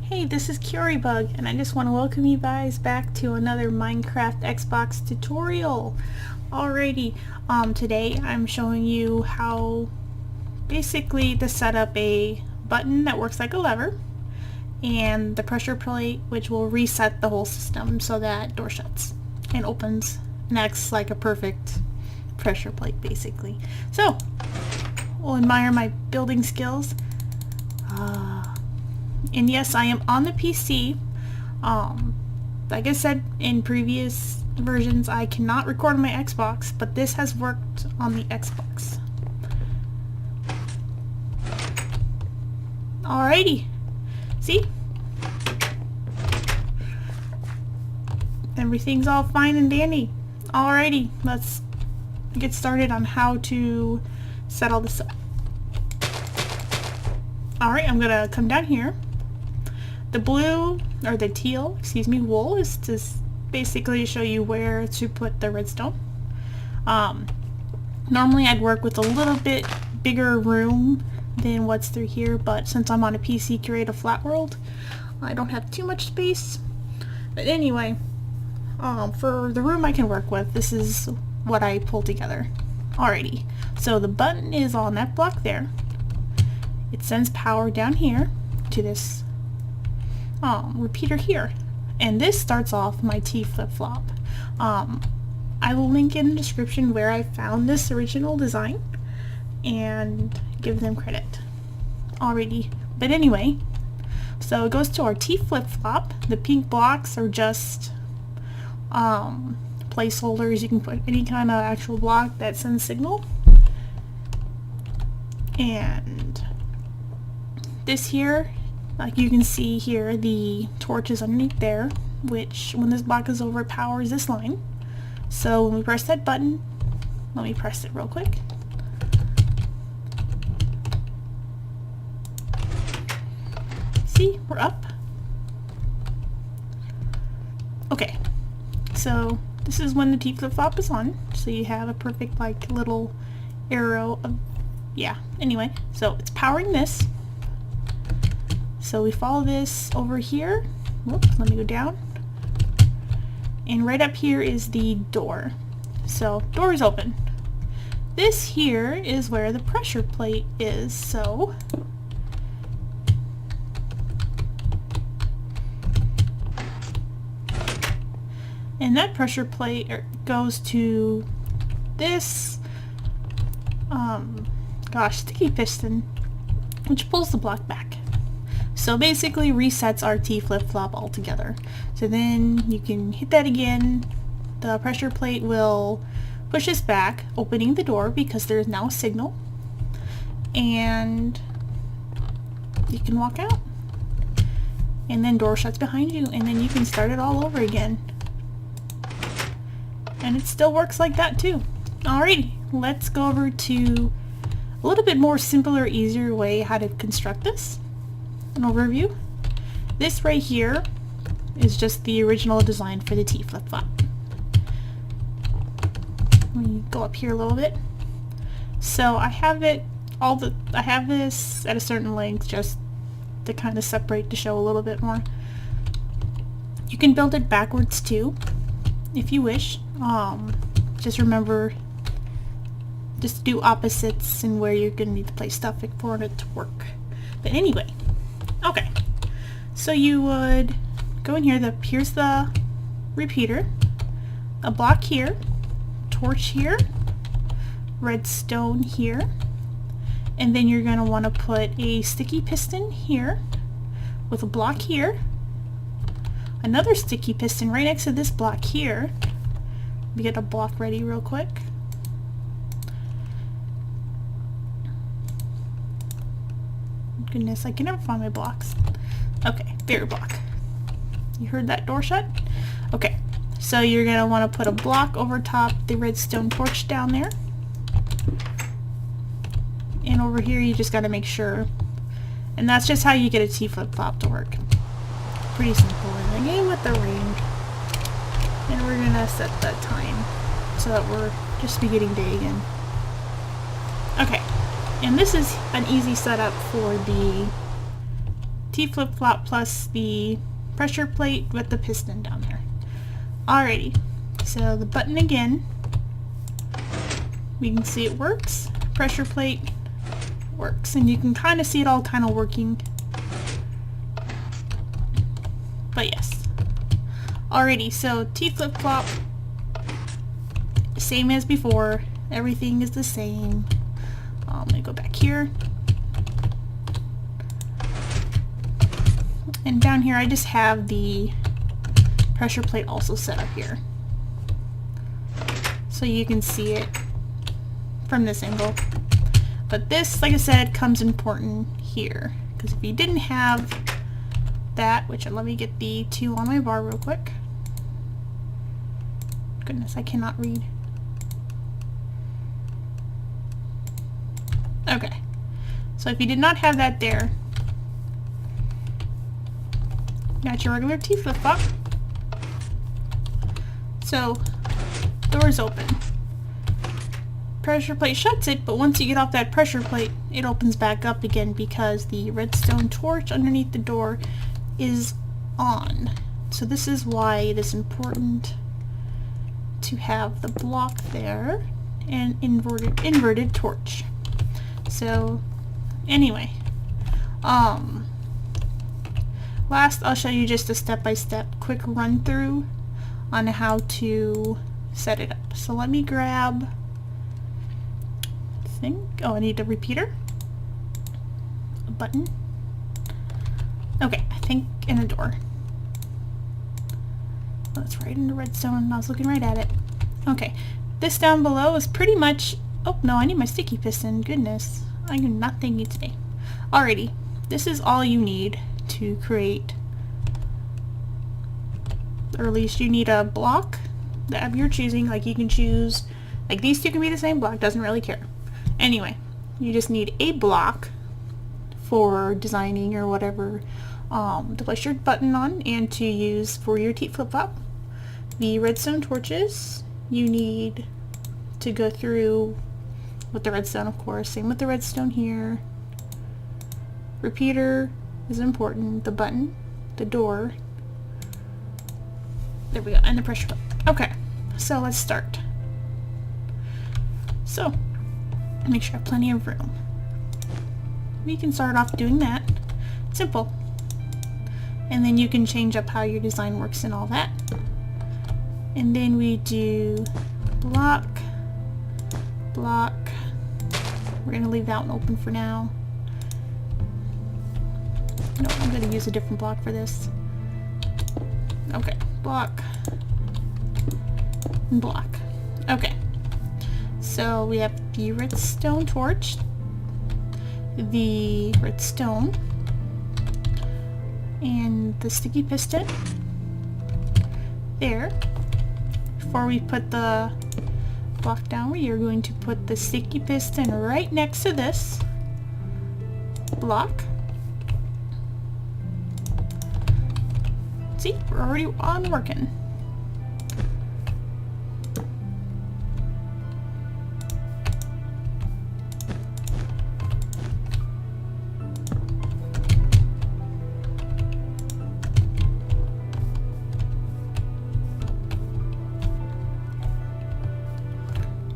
Hey, this is KioriBug, and I just want to welcome you guys back to another Minecraft Xbox tutorial. Alrighty, today I'm showing you how basically to set up a button that works like a lever and the pressure plate, which will reset the whole system so that door shuts and opens and acts like a perfect pressure plate basically. So, we'll admire my building skills. And yes, I am on the PC. Like I said in previous versions, I cannot record on my Xbox, but this has worked on the Xbox. Alrighty. See? Everything's all fine and dandy. Alrighty, let's get started on how to set all this up. Alright, I'm gonna come down here. The blue, or the teal, wool is to basically show you where to put the redstone. Normally I'd work with a little bit bigger room than what's through here, but since I'm on a PC Creative World, I don't have too much space. But anyway, for the room I can work with, this is what I pulled together. Alrighty, so the button is on that block there. It sends power down here to this repeater here, and this starts off my T-Flipflop. I will link in the description where I found this original design and give them credit already. But anyway, so it goes to our T-Flipflop. The pink blocks are just placeholders. You can put any kind of actual block that sends signal. And this here, like you can see here, the torch is underneath there, which when this block is over, it powers this line. So when we press that button, let me press it real quick. See, we're up. Okay, so this is when the T-Flip-Flop is on, so you have a perfect like little arrow of, yeah, anyway, so it's powering this. So we follow this over here. Whoops, let me go down. And right up here is the door. So door is open. This here is where the pressure plate is. So and that pressure plate goes to this sticky piston, which pulls the block back. So basically resets our T-Flip-Flop altogether. So then you can hit that again. The pressure plate will push us back, opening the door because there is now a signal. And you can walk out. And then door shuts behind you, and then you can start it all over again. And it still works like that too. Alrighty, let's go over to a little bit more simpler, easier way how to construct this. An overview. This right here is just the original design for the T-Flip-Flop. Let me go up here a little bit. So I have this at a certain length just to kind of separate to show a little bit more. You can build it backwards too, if you wish. Just remember, just do opposites and where you're going to need to place stuff for it to work. But anyway, okay, so you would go in here, here's the repeater, a block here, torch here, redstone here, and then you're going to want to put a sticky piston here with a block here, another sticky piston right next to this block here. Let me get a block ready real quick. Goodness, I can never find my blocks. Okay, favorite block. You heard that door shut? Okay, so you're going to want to put a block over top the redstone torch down there. And over here you just got to make sure. And that's just how you get a T-Flip-Flop to work. Pretty simple. And again with the range. And we're going to set that time so that we're just beginning day again. Okay. And this is an easy setup for the T-Flipflop plus the pressure plate with the piston down there. Alrighty, so the button again, we can see it works. Pressure plate works, and you can kind of see it all kind of working. But yes. Alrighty, so T-Flip-Flop, same as before. Everything is the same. Let me go back here. And down here I just have the pressure plate also set up here. So you can see it from this angle. But this, like I said, comes important here. Because if you didn't have that, which let me get the 2 on my bar real quick. Goodness, I cannot read. Okay. So if you did not have that there, got your regular T-Flip-Flop. So, door's open. Pressure plate shuts it, but once you get off that pressure plate, it opens back up again because the redstone torch underneath the door is on. So this is why it is important to have the block there and inverted torch. So anyway, last I'll show you just a step-by-step quick run through on how to set it up. So let me grab I need a repeater, a button, okay, I think, and a door. That's right in the redstone. I was looking right at it. Okay, this down below is pretty much, oh no, I need my sticky piston, goodness, I do not thinking today. Alrighty, this is all you need to create, or at least you need a block that of your choosing. Like you can choose, like these two can be the same block, doesn't really care. Anyway, you just need a block for designing or whatever to place your button on and to use for your T-Flip-Flop. The redstone torches you need to go through with the redstone, of course. Same with the redstone here. Repeater is important. The button, the door. There we go, and the pressure plate. Okay, so let's start. So, make sure I have plenty of room. We can start off doing that. Simple. And then you can change up how your design works and all that. And then we do block, block. We're going to leave that one open for now. No, I'm going to use a different block for this. Okay, block, and block. Okay. So we have the redstone torch, the redstone, and the sticky piston there. Before we put the block down, we are going to put the sticky piston right next to this block. See, we're already on working.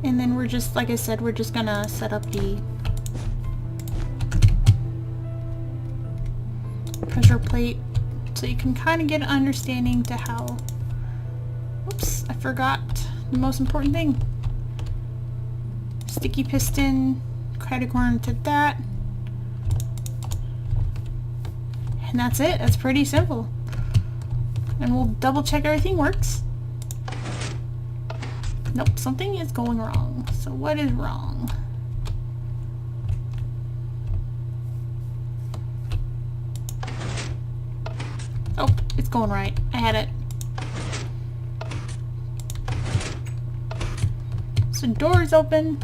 And then we're just, like I said, we're just gonna set up the pressure plate so you can kind of get an understanding to how, whoops, I forgot the most important thing. Sticky piston, kind of according to that. And that's it, that's pretty simple. And we'll double check everything works. Nope, something is going wrong. So what is wrong? Oh, it's going right. I had it. So door is open.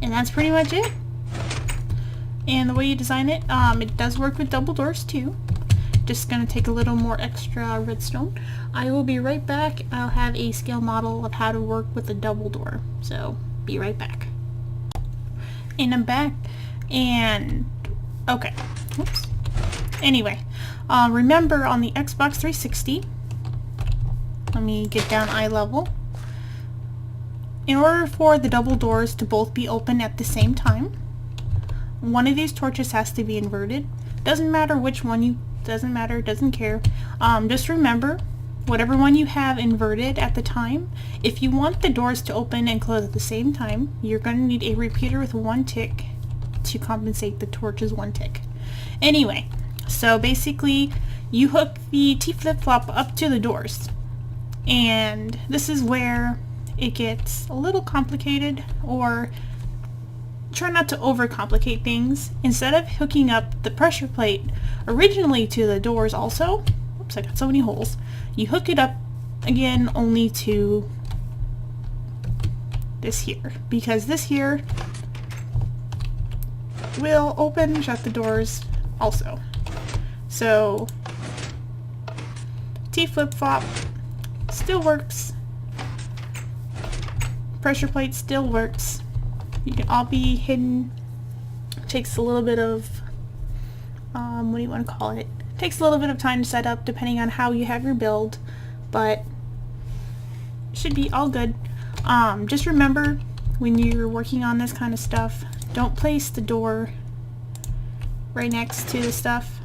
And that's pretty much it. And the way you design it, it does work with double doors too. Just gonna take a little more extra redstone. I will be right back. I'll have a scale model of how to work with a double door. So be right back. And I'm back. And, okay. Oops. Anyway, remember on the Xbox 360, let me get down eye level. In order for the double doors to both be open at the same time, one of these torches has to be inverted. Doesn't matter which one doesn't matter, doesn't care. Just remember, whatever one you have inverted at the time, if you want the doors to open and close at the same time, you're going to need a repeater with 1 tick to compensate the torch's 1 tick. Anyway, so basically, you hook the T-Flipflop up to the doors. And this is where it gets a little complicated, or try not to overcomplicate things. Instead of hooking up the pressure plate originally to the doors also, oops, I got so many holes, you hook it up again only to this here, because this here will open and shut the doors also. So T-Flipflop still works, pressure plate still works. You can all be hidden. Takes a little bit of what do you want to call it? Takes a little bit of time to set up depending on how you have your build, but should be all good. Just remember, when you're working on this kind of stuff, don't place the door right next to the stuff.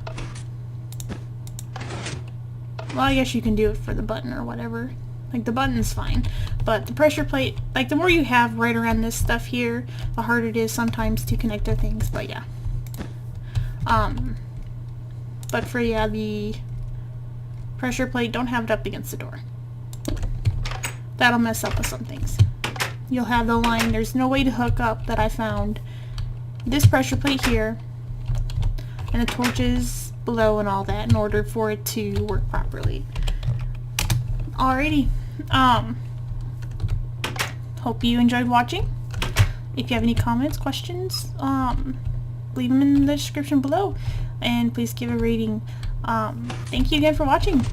Well, I guess you can do it for the button or whatever. Like, the button's fine, but the pressure plate, like, the more you have right around this stuff here, the harder it is sometimes to connect to things, but yeah. But for, yeah, the pressure plate, don't have it up against the door. That'll mess up with some things. You'll have the line, there's no way to hook up that I found this pressure plate here and the torches below and all that in order for it to work properly. Alrighty. Hope you enjoyed watching. If you have any comments, questions, leave them in the description below, and please give a rating. Thank you again for watching.